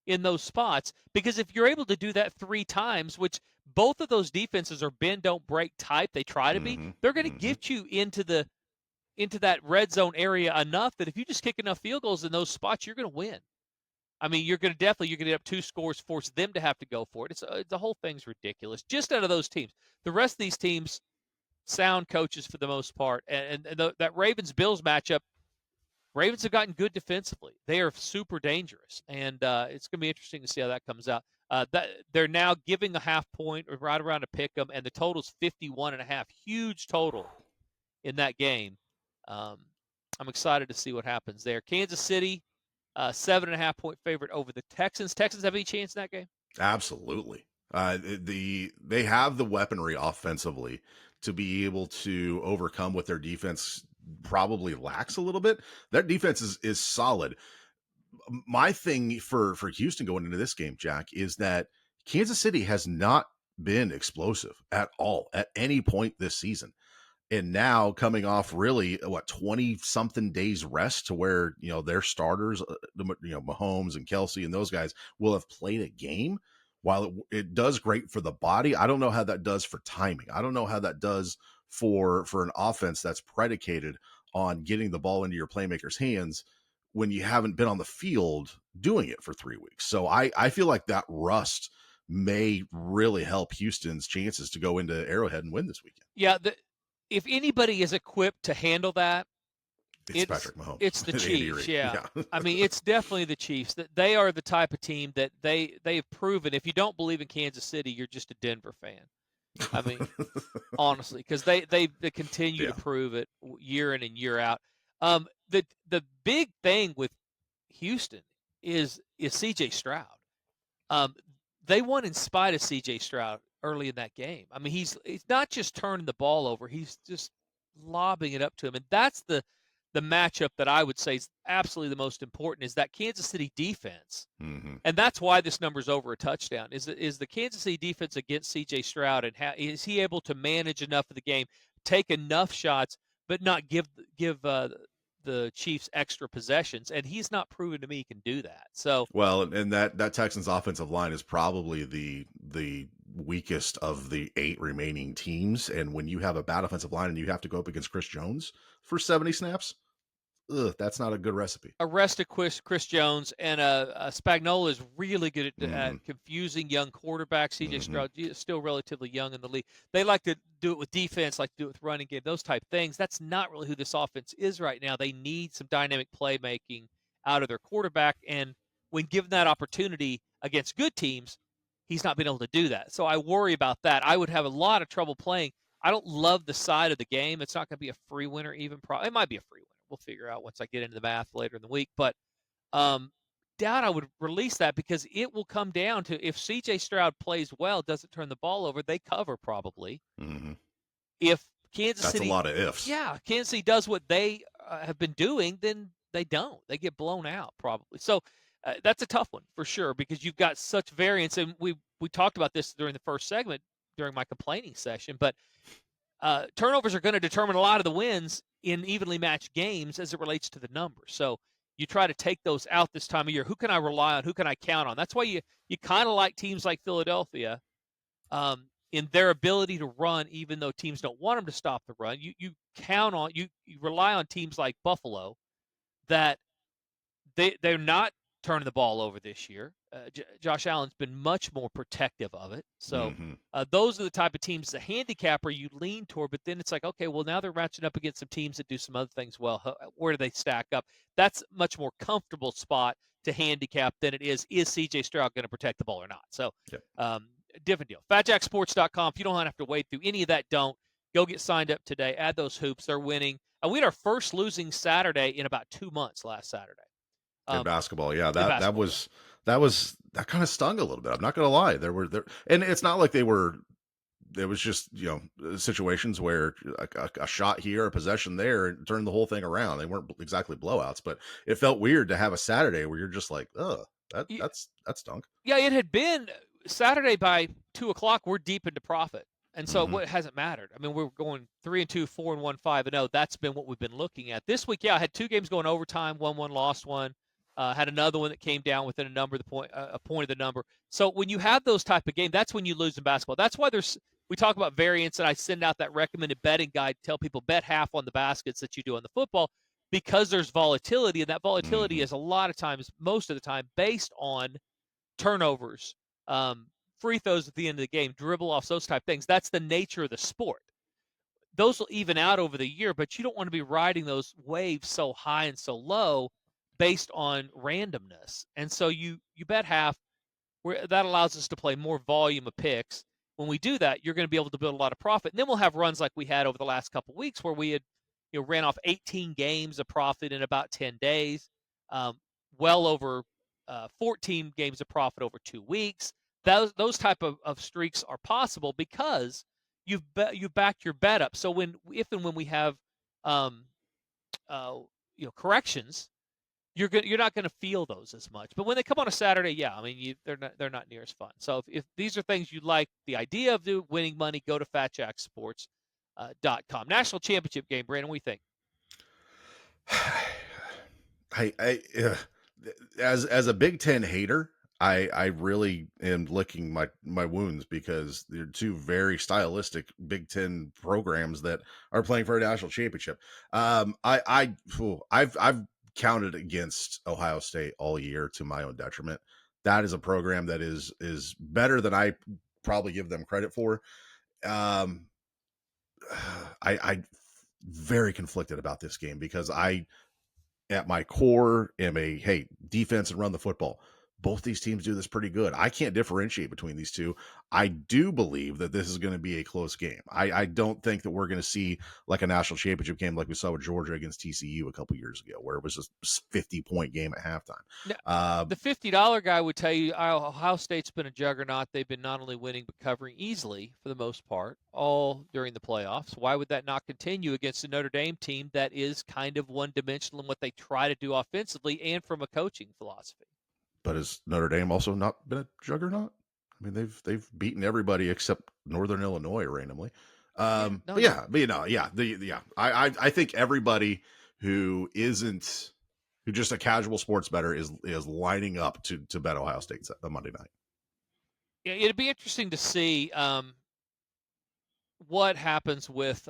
in those spots, because if you're able to do that 3 times, which both of those defenses are bend don't break type, they try to be, they're going to get you into that red zone area enough that if you just kick enough field goals in those spots, you're going to win. I mean, you're going to have 2 scores, force them to have to go for it. The whole thing's ridiculous. Just out of those teams, the rest of these teams, sound coaches for the most part, and that Ravens-Bills matchup, Ravens have gotten good defensively. They are super dangerous, and it's going to be interesting to see how that comes out. They're now giving a half point or right around a pick 'em, and the total's 51.5. Huge total in that game. I'm excited to see what happens there. Kansas City, 7.5 point favorite over the Texans. Texans have any chance in that game? absolutely. They have the weaponry offensively to be able to overcome what their defense probably lacks a little bit. That defense is solid. My thing for Houston going into this game, Jack, is that Kansas City has not been explosive at all at any point this season. And now coming off really 20 something days rest to where, their starters, Mahomes and Kelsey and those guys will have played a game. While it does great for the body, I don't know how that does for timing. I don't know how that does for an offense that's predicated on getting the ball into your playmakers' hands when you haven't been on the field doing it for 3 weeks. So I feel like that rust may really help Houston's chances to go into Arrowhead and win this weekend. Yeah, if anybody is equipped to handle that, it's Patrick Mahomes. It's the Chiefs. Yeah. Yeah. I mean, it's definitely the Chiefs. That they are the type of team that they've proven. If you don't believe in Kansas City, you're just a Denver fan. I mean, honestly, because they continue to prove it year in and year out. The big thing with Houston is C.J. Stroud. They won in spite of C.J. Stroud early in that game. I mean, he's not just turning the ball over; he's just lobbing it up to him, and that's the matchup that I would say is absolutely the most important. Is that Kansas City defense, and that's why this number's over a touchdown. Is the Kansas City defense against C.J. Stroud, and is he able to manage enough of the game, take enough shots, but not give the Chiefs extra possessions? And he's not proven to me he can do that. So and that Texans offensive line is probably the weakest of the 8 remaining teams. And when you have a bad offensive line and you have to go up against Chris Jones for 70 snaps, that's not a good recipe. Arrested Chris Jones, and Spagnuolo is really good Mm-hmm. at confusing young quarterbacks. C.J. Mm-hmm. Stroud is still relatively young in the league. They like to do it with defense, like to do it with running game, those type things. That's not really who this offense is right now. They need some dynamic playmaking out of their quarterback, and when given that opportunity against good teams, he's not been able to do that. So I worry about that. I would have a lot of trouble playing. I don't love the side of the game. It's not going to be a free winner even. It might be a free winner. We'll figure out once I get into the math later in the week. But doubt I would release that because it will come down to if C.J. Stroud plays well, doesn't turn the ball over, they cover probably. Mm-hmm. If Kansas That's a City, lot of ifs. yeah, Kansas City does what they have been doing, then they don't. They get blown out probably. So that's a tough one for sure because you've got such variance, and we talked about this during the first segment during my complaining session, but turnovers are going to determine a lot of the wins in evenly matched games as it relates to the numbers. So you try to take those out this time of year. Who can I rely on? Who can I count on? That's why you kind of like teams like Philadelphia in their ability to run, even though teams don't want them to stop the run. You count on you rely on teams like Buffalo that they're not turning the ball over this year. Josh Allen's been much more protective of it. So Mm-hmm. those are the type of teams, the handicapper you lean toward, but then it's like, okay, well, now they're matching up against some teams that do some other things well. Where do they stack up? That's a much more comfortable spot to handicap than it is C.J. Stroud going to protect the ball or not? So Yep. different deal. FatJackSports.com. If you don't have to wade through any of that, don't. Go get signed up today. Add those hoops. They're winning. We had our first losing Saturday in about 2 months last Saturday. In basketball, yeah, in that basketball, was that kind of stung a little bit. I'm not gonna lie. There, and it's not like they were. It was just situations where a shot here, a possession there, and turned the whole thing around. They weren't exactly blowouts, but it felt weird to have a Saturday where you're just like, oh, that stunk. Yeah, it had been Saturday by 2:00. We're deep into profit, and so Mm-hmm. what hasn't mattered. I mean, we're going 3-2, 4-1, 5-0. That's been what we've been looking at this week. Yeah, I had 2 games going overtime. Won one, lost one. Had another one that came down within a point of the number. So when you have those type of games, that's when you lose in basketball. That's why we talk about variance, and I send out that recommended betting guide. Tell people bet half on the baskets that you do on the football because there's volatility, and that volatility Mm-hmm. is a lot of times, most of the time, based on turnovers, free throws at the end of the game, dribble offs, those type things. That's the nature of the sport. Those will even out over the year, but you don't want to be riding those waves so high and so low based on randomness. And so you bet half where that allows us to play more volume of picks. When we do that, you're going to be able to build a lot of profit. And then we'll have runs like we had over the last couple of weeks where we had ran off 18 games of profit in about 10 days, well over 14 games of profit over 2 weeks. Those type of streaks are possible because you backed your bet up. So if and when we have uh, corrections, you're not going to feel those as much. But when they come on a Saturday, yeah, I mean they're not near as fun. So if these are things you like the idea of winning money, go to FatJackSports.com. National championship game, Brandon. What do you think? As a Big Ten hater, I really am licking my wounds because they're 2 very stylistic Big Ten programs that are playing for a national championship. I've counted against Ohio State all year to my own detriment. That is a program that is better than I probably give them credit for. Um, I very conflicted about this game because I at my core am a hey, defense and run the football. Both these teams do this pretty good. I can't differentiate between these two. I do believe that this is going to be a close game. I don't think that we're going to see like a national championship game like we saw with Georgia against TCU a couple years ago, where it was a 50-point game at halftime. Now, the $50 guy would tell you Ohio State's been a juggernaut. They've been not only winning but covering easily for the most part all during the playoffs. Why would that not continue against a Notre Dame team that is kind of one-dimensional in what they try to do offensively and from a coaching philosophy? But has Notre Dame also not been a juggernaut? I mean, they've beaten everybody except Northern Illinois randomly. Yeah, no, But yeah, but yeah. I think everybody who isn't who just a casual sports bettor is lining up to bet Ohio State on Monday night. Yeah, it'd be interesting to see what happens with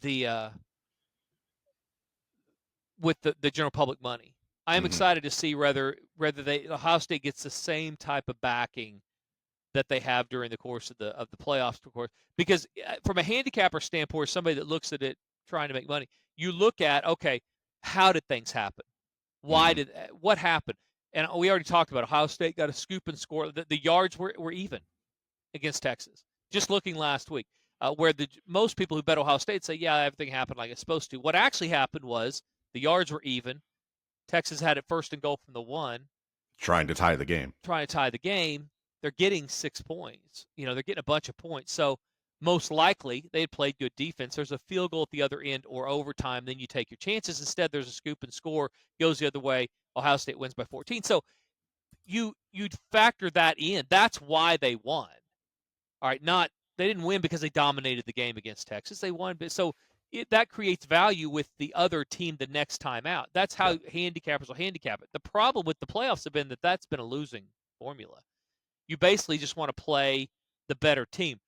the with the general public money. I am Mhm. excited to see whether Ohio State gets the same type of backing that they have during the course of the playoffs, of course. Because from a handicapper standpoint, somebody that looks at it trying to make money, you look at, okay, how did things happen? Mhm. What happened? And we already talked about Ohio State got a scoop and score. The yards were even against Texas. Just looking last week, where most people who bet Ohio State say, yeah, everything happened like it's supposed to. What actually happened was the yards were even. Texas had it first and goal from the 1, Trying to tie the game. trying to tie the game. They're getting 6 points. They're getting a bunch of points. So most likely they had played good defense. There's a field goal at the other end or overtime. Then you take your chances. Instead, there's a scoop and score, goes the other way. Ohio State wins by 14. So you'd factor that in. That's why they won. All right, they didn't win because they dominated the game against Texas. They won, so that creates value with the other team the next time out. That's how handicappers will handicap it. The problem with the playoffs have been that's been a losing formula. You basically just want to play the better team.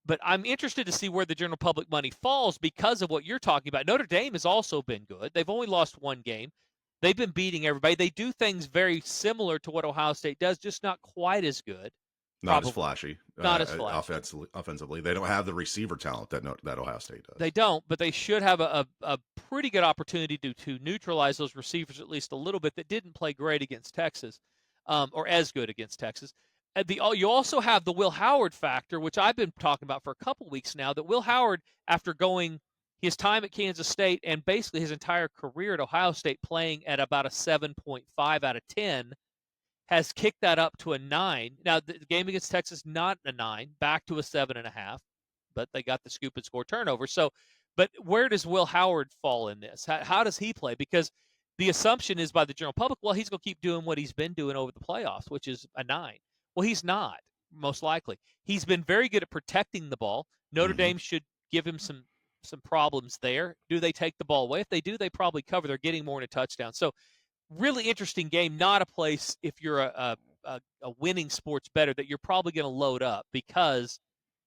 But I'm interested to see where the general public money falls because of what you're talking about. Notre Dame has also been good. They've only lost one game. They've been beating everybody. They do things very similar to what Ohio State does, just not quite as good. Not as flashy. Not as flashy. Offensively, they don't have the receiver talent that Ohio State does. They don't, but they should have a pretty good opportunity to neutralize those receivers at least a little bit that didn't play great against Texas, or as good against Texas. You also have the Will Howard factor, which I've been talking about for a couple weeks now, that Will Howard, after going his time at Kansas State and basically his entire career at Ohio State playing at about a 7.5 out of 10, has kicked that up to a 9. Now, the game against Texas, not a 9, back to a 7.5, but they got the scoop and score turnover. So, but where does Will Howard fall in this? How does he play? Because the assumption is by the general public, well, he's going to keep doing what he's been doing over the playoffs, which is a 9. Well, he's not, most likely. He's been very good at protecting the ball. Notre Dame should give him some problems there. Do they take the ball away? If they do, they probably cover. They're getting more in a touchdown. So, really interesting game, not a place if you're a winning sports bettor that you're probably going to load up because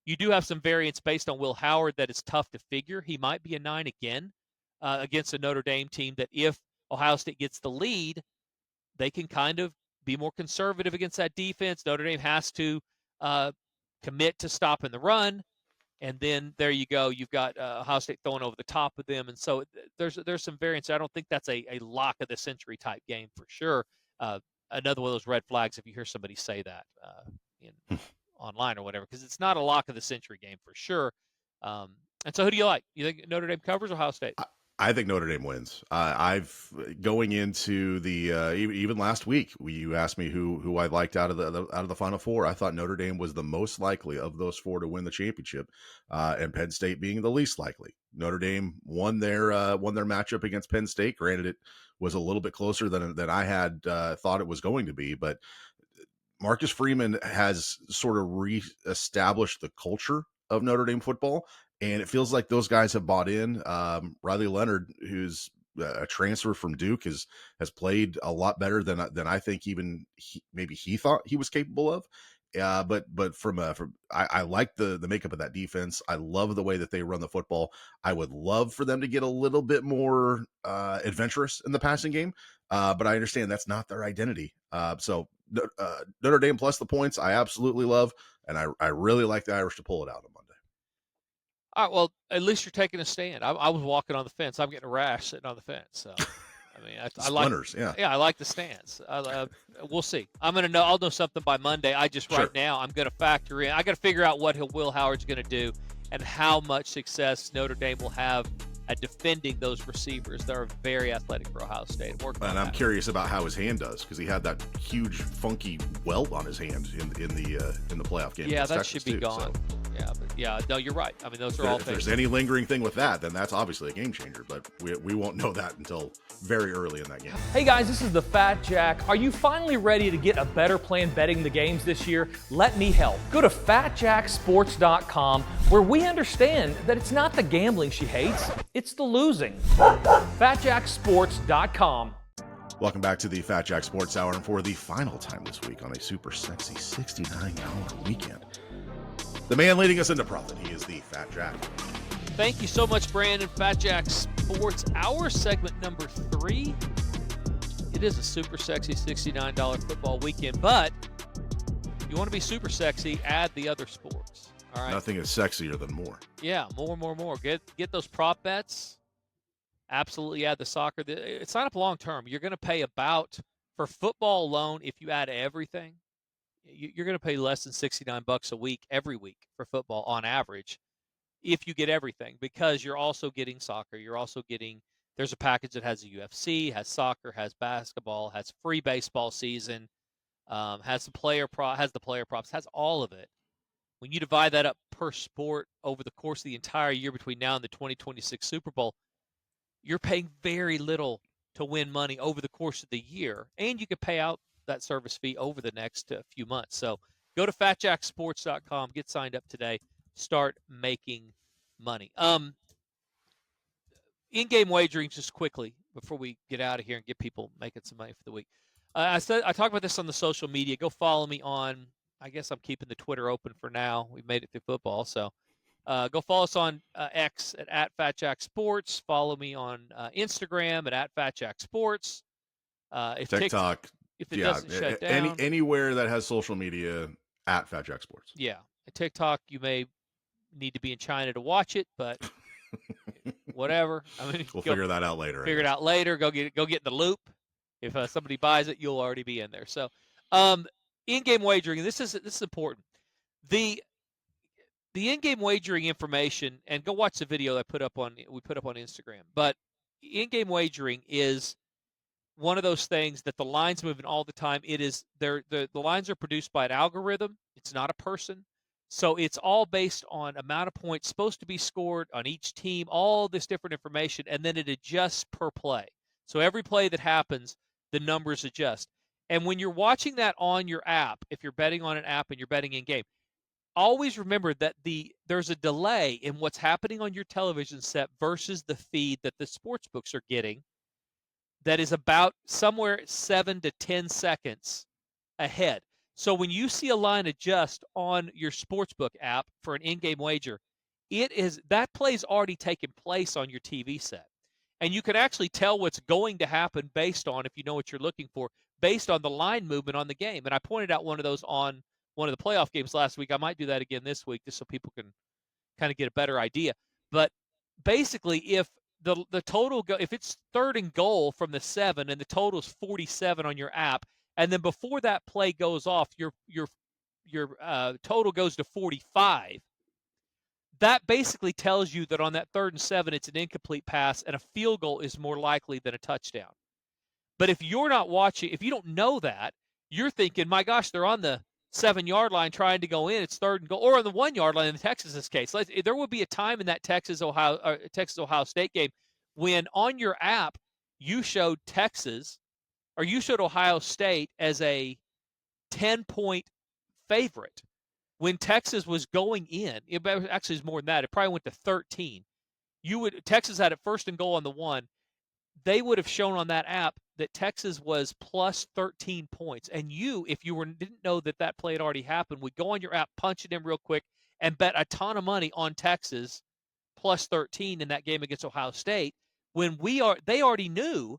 you do have some variance based on Will Howard that is tough to figure. He might be a 9 again against a Notre Dame team that if Ohio State gets the lead, they can kind of be more conservative against that defense. Notre Dame has to commit to stopping the run. And then there you go. You've got Ohio State throwing over the top of them. And so there's some variance. I don't think that's a lock of the century type game for sure. Another one of those red flags if you hear somebody say that online or whatever, because it's not a lock of the century game for sure. And so who do you like? You think Notre Dame covers or Ohio State? I think Notre Dame wins. I've going into the even last week, you asked me who I liked out of the Final Four. I thought Notre Dame was the most likely of those four to win the championship, and Penn State being the least likely. Notre Dame won their matchup against Penn State. Granted, it was a little bit closer than I had thought it was going to be, but Marcus Freeman has sort of reestablished the culture of Notre Dame football. And it feels like those guys have bought in. Riley Leonard, who's a transfer from Duke, has played a lot better than I think even maybe he thought he was capable of. But I like the makeup of that defense. I love the way that they run the football. I would love for them to get a little bit more adventurous in the passing game, but I understand that's not their identity. So Notre Dame plus the points, I absolutely love, and I really like the Irish to pull it out on Monday. All right, well, at least you're taking a stand. I was walking on the fence. I'm getting a rash sitting on the fence. So, I mean, I like I like the stance. We'll see. I'm gonna know. I'll know something by Monday. Right now I'm gonna factor in. I got to figure out what Will Howard's gonna do and how much success Notre Dame will have at defending those receivers that are very athletic for Ohio State. And I'm curious about how his hand does because he had that huge funky welt on his hand in the playoff game. Yeah, that should be gone. So. Yeah, no, you're right. I mean, those are all things. If there's any lingering thing with that, then that's obviously a game changer, but we won't know that until very early in that game. Hey guys, this is the Fat Jack. Are you finally ready to get a better plan betting the games this year? Let me help. Go to fatjacksports.com where we understand that it's not the gambling she hates, it's the losing. fatjacksports.com. Welcome back to the Fat Jack Sports Hour, and for the final time this week on a super sexy $69 weekend, the man leading us into profit, he is the Fat Jack. Thank you so much, Brandon. Fat Jack's Sports, our segment number 3. It is a super sexy $69 football weekend, but if you want to be super sexy, add the other sports. All right. Nothing is sexier than more. Yeah, more. Get those prop bets. Absolutely add the soccer. Sign up long term. You're going to pay about, for football alone, if you add everything, you're going to pay less than $69 a week every week for football on average if you get everything, because you're also getting soccer. You're also getting, there's a package that has a UFC, has soccer, has basketball, has free baseball season, has the player props, has all of it. When you divide that up per sport over the course of the entire year between now and the 2026 Super Bowl, you're paying very little to win money over the course of the year, and you can pay out that service fee over the next few months. So go to fatjacksports.com, get signed up today, start making money. In-game wagering, just quickly before we get out of here and get people making some money for the week. I talked about this on the social media. Go follow me on. I guess I'm keeping the Twitter open for now. We've made it through football, so go follow us on X at FatJackSports. Follow me on Instagram at FatJackSports. If TikTok, if it doesn't shut down, anywhere that has social media at Fat Jack Sports. Yeah, at TikTok you may need to be in China to watch it, but whatever. I mean, we'll figure that out later. Figure it out later. Go get in the loop. If somebody buys it, you'll already be in there. So, in-game wagering. This is important. The in-game wagering information, and go watch the video we put up on Instagram. But in-game wagering is one of those things that the line's moving all the time. It is the lines are produced by an algorithm. It's not a person. So it's all based on amount of points supposed to be scored on each team, all this different information, and then it adjusts per play. So every play that happens, the numbers adjust. And when you're watching that on your app, if you're betting on an app and you're betting in game, always remember that there's a delay in what's happening on your television set versus the feed that the sports books are getting. That is about somewhere 7 to 10 seconds ahead. So when you see a line adjust on your sportsbook app for an in-game wager, that play's already taken place on your TV set. And you can actually tell what's going to happen based on, if you know what you're looking for, based on the line movement on the game. And I pointed out one of those on one of the playoff games last week. I might do that again this week just so people can kind of get a better idea. But basically, if the total if it's 3rd and goal from the 7 and the total is 47 on your app, and then before that play goes off, your total goes to 45. That basically tells you that on that 3rd and 7, it's an incomplete pass, and a field goal is more likely than a touchdown. But if you're not watching, if you don't know that, you're thinking, my gosh, they're on the 7-yard line trying to go in. It's 3rd and goal, or on the 1-yard line in Texas's case. There will be a time in that Texas-Ohio State game when on your app you showed Texas, or you showed Ohio State as a 10-point favorite when Texas was going in. It actually is more than that. It probably went to 13. Texas had it 1st and goal on the 1. They would have shown on that app that Texas was plus 13 points. And if you didn't know that play had already happened, would go on your app, punch it in real quick, and bet a ton of money on Texas plus 13 in that game against Ohio State. When they already knew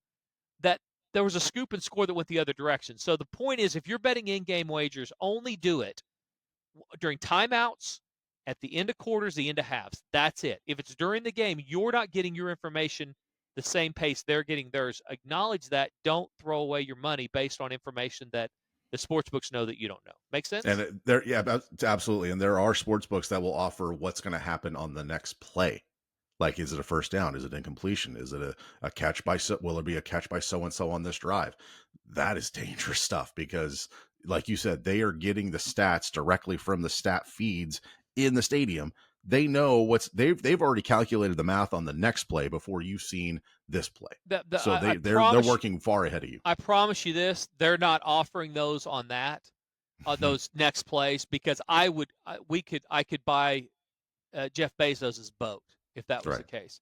that there was a scoop and score that went the other direction. So the point is, if you're betting in-game wagers, only do it during timeouts, at the end of quarters, the end of halves. That's it. If it's during the game, you're not getting your information the same pace they're getting theirs. Acknowledge that. Don't throw away your money based on information that the sports books know that you don't know. Make sense? And absolutely. And there are sports books that will offer what's going to happen on the next play. Like, is it a first down? Is it incompletion? Is it a catch by will there be a catch by so-and-so on this drive? That is dangerous stuff because, like you said, they are getting the stats directly from the stat feeds in the stadium. They know they've already calculated the math on the next play before you've seen this play. So they're working far ahead of you. I promise you this, they're not offering those on that, those next plays, because I could buy Jeff Bezos's boat if that was the case,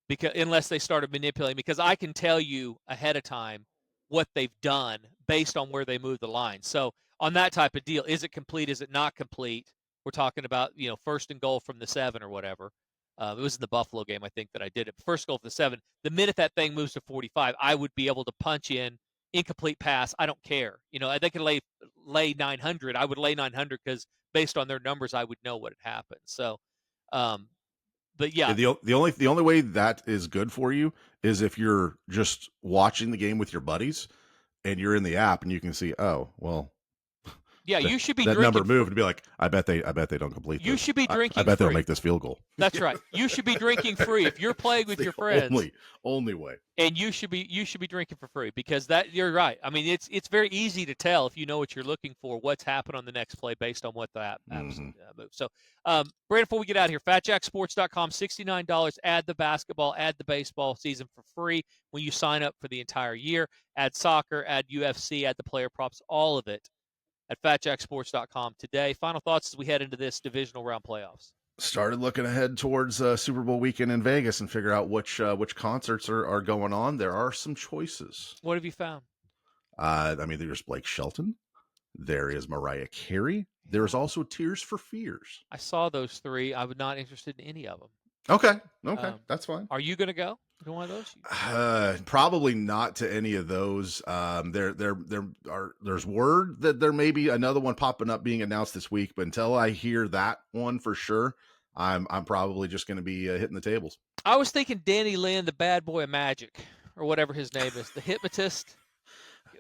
because unless they started manipulating, because I can tell you ahead of time what they've done based on where they move the line. So on that type of deal, is it complete? Is it not complete? We're talking about 1st and goal from the 7 or whatever. It was in the Buffalo game, I think, that I did it. First goal for the 7. The minute that thing moves to 45, I would be able to punch in incomplete pass. I don't care. They could lay 900. I would lay 900 because based on their numbers, I would know what had happened. So, but Yeah, yeah, the only way that is good for you is if you're just watching the game with your buddies and you're in the app and you can see, oh, well, yeah, that, you should be that number drinking. moved and be like, I bet they don't complete You this. should be I drinking bet they'll free. make this field goal. That's right. You should be drinking free if you're playing with The your friends. only way. And you should be drinking for free because that you're right. I mean, it's very easy to tell if you know what you're looking for, what's happened on the next play based on what the app moves. So, Brandon, before we get out of here, FatJackSports.com, $69. Add the basketball, add the baseball season for free when you sign up for the entire year. Add soccer, add UFC, add the player props, all of it at FatJackSports.com today. Final thoughts as we head into this divisional round playoffs. Started looking ahead towards Super Bowl weekend in Vegas and figure out which concerts are going on. There are some choices. What have you found? There's Blake Shelton. There is Mariah Carey. There's also Tears for Fears. I saw those 3. I was not interested in any of them. Okay, that's fine. Are you going to go to one of those? Probably not to any of those. There's word that there may be another one popping up being announced this week, but until I hear that one for sure, I'm probably just going to be hitting the tables. I was thinking Danny Lynn, the bad boy of magic, or whatever his name is, the hypnotist.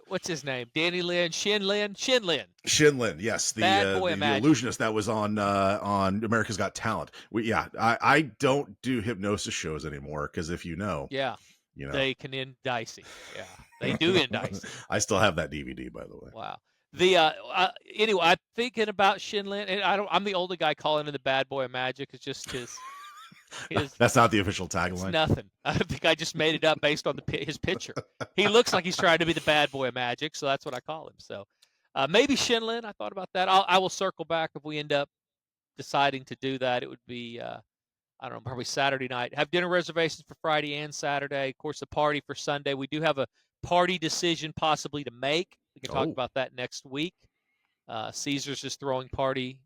What's his name? Danny Lynn, Shin Lin, Yes, bad boy the illusionist that was on America's Got Talent. I don't do hypnosis shows anymore because if you know, they can end dicey. Yeah, they do end dicey. I still have that DVD, by the way. Wow. Anyway, I'm thinking about Shin Lin, and I'm the older guy calling him the bad boy of magic. It's just his. That's not the official tagline. Nothing. I think I just made it up based on his picture. He looks like he's trying to be the bad boy of magic, so that's what I call him. So maybe Shinlin. I thought about that. I will circle back if we end up deciding to do that. It would be I don't know, probably Saturday night. Have dinner reservations for Friday and Saturday. Of course, the party for Sunday. We do have a party decision possibly to make. We can talk about that next week. Caesar's just throwing party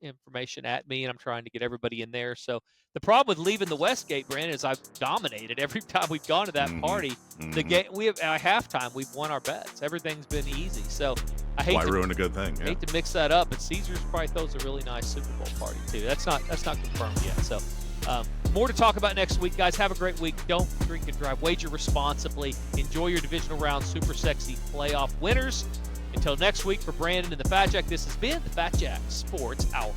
information at me, and I'm trying to get everybody in there. So the problem with leaving the Westgate, Brandon, is I've dominated every time we've gone to that party. The game at halftime, we've won our bets. Everything's been easy. So I hate to ruin a good thing. Hate to mix that up, but Caesar's probably throws a really nice Super Bowl party too. That's not confirmed yet. So more to talk about next week, guys. Have a great week. Don't drink and drive. Wager responsibly. Enjoy your divisional round super sexy playoff winners. Until next week, for Brandon and the Fat Jack, this has been the Fat Jack Sports Hour.